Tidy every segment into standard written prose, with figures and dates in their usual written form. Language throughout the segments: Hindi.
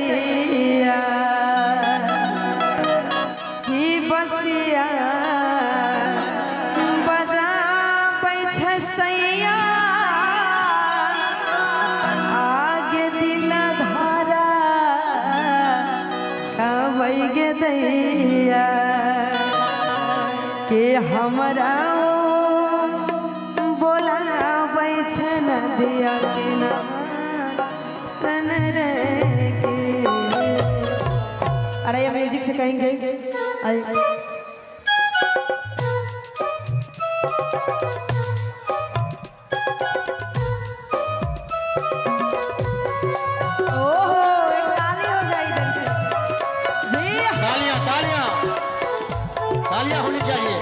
दैया की बसिया बजाबै छै सैया आगे दिल धारा कबै गे दैया के हमरा बोलाबै छै नदिया किनारे के। अरे ये म्यूजिक से कहेंगे होनी चाहिए।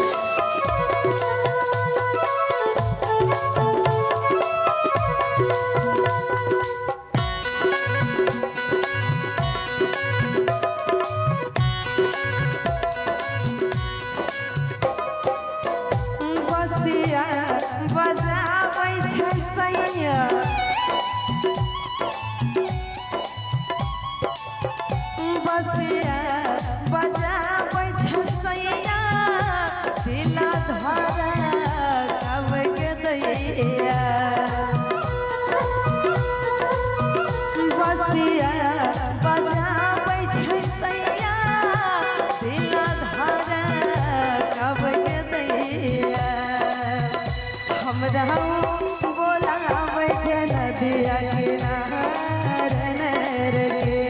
बसिया बजाबै छै सैया बसिया बजाबै छै सैया दिल धारा कबै गे दैया बसिया बजाबै छै सैया दिल धारा कबै गे दैया हमरा बोलाबै छै नदिया किनारे के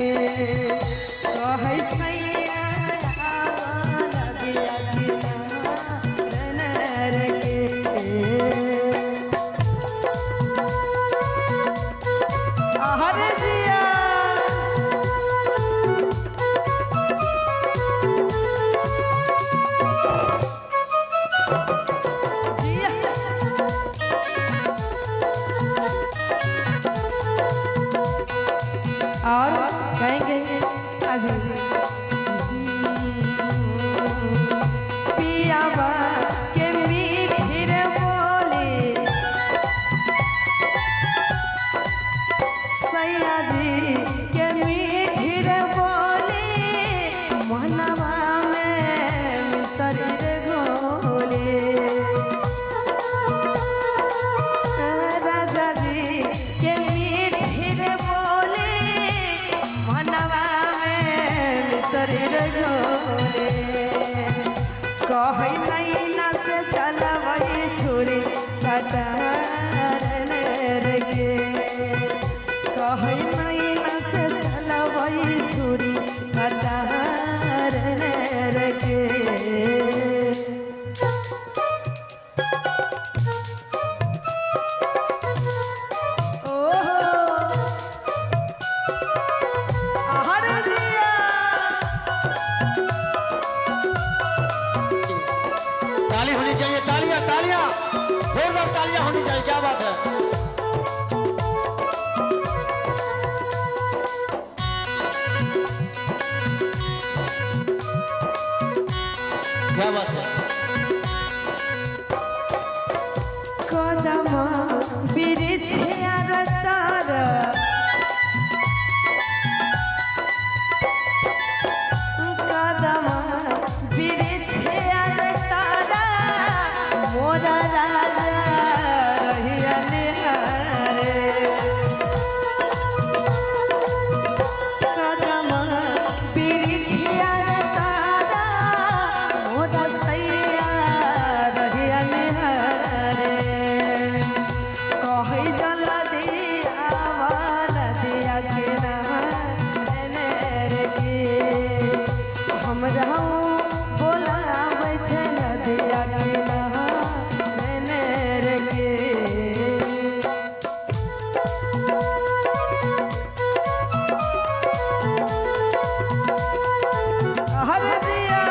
कहै सैया नदिया किनारे के। हरे जिया और कहेंगे पियावा के मीठी रे बोली सैया जी के मीठी रे बोली मनवा में मिसरी रे घोली राजा जी के मीठी रे बोली मनवा में शरीर घोले कहै नैना से चलबै छुरी कटार के कहै नैना से चलबै छुरी कटार के। ताली होनी चाहिए, तालियां तालियां जोरदार तालियां होनी चाहिए। क्या बात है, क्या बात है। कदम बिरिछिया तारा कदम बिरिछिया तारा मोरा राजा रहिया निहारे कदम बिरिछिया तारा मोरा सैया रहिया निहारे कहै जला दिया नदिया किनारे के हमरा बोलाबै छै नदिया किनारे के। हरे दिया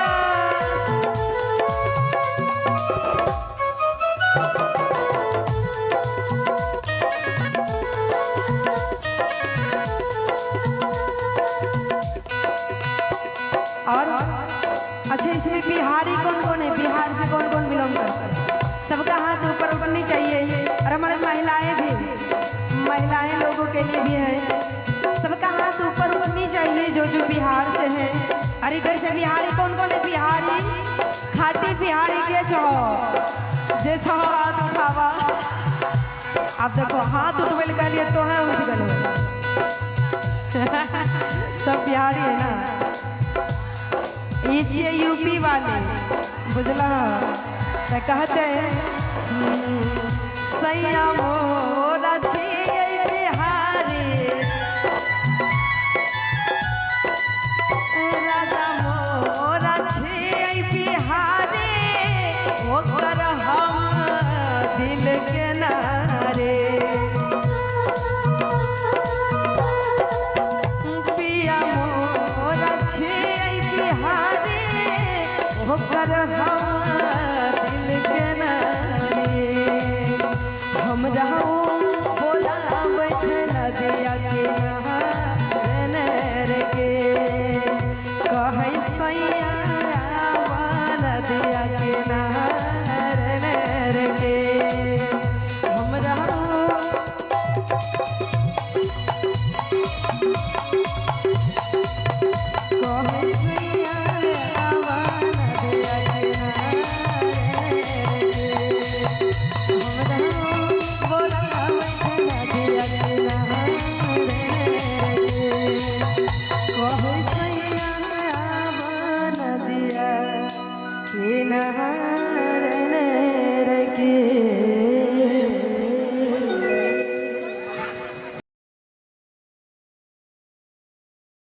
और अच्छा इसमें बिहारी कौन कौन है, बिहार से कौन कौन बिलोंग करता है? सबका हाथ ऊपर ऊपर नहीं चाहिए। और हमारे महिलाएं भी, महिलाएं लोगों के लिए भी है सबका हाथ ऊपर उठनी चाहिए जो जो बिहार से है। अरे इधर से बिहारी कौन कौन है? बिहारी खाटी बिहारी के छो जे छो हाथ उठावा। अब देखो हाथ उठवेल के लिए तो है उठ गए सब बिहारी है ना। ये छिए यूपी वाले बुझला तो कहते सैया मोरा छिए बिहारी राजा मोरा छिए बिहारी ओकर हम दिल के नारे पिया मोरा छिए बिहारी ओकर हम दिल के नारे हम रहूं बोलाबै छै नदिया किनारे के कहै सैया नदिया किनारे के हम रहूं कहै सैया नदिया किनारे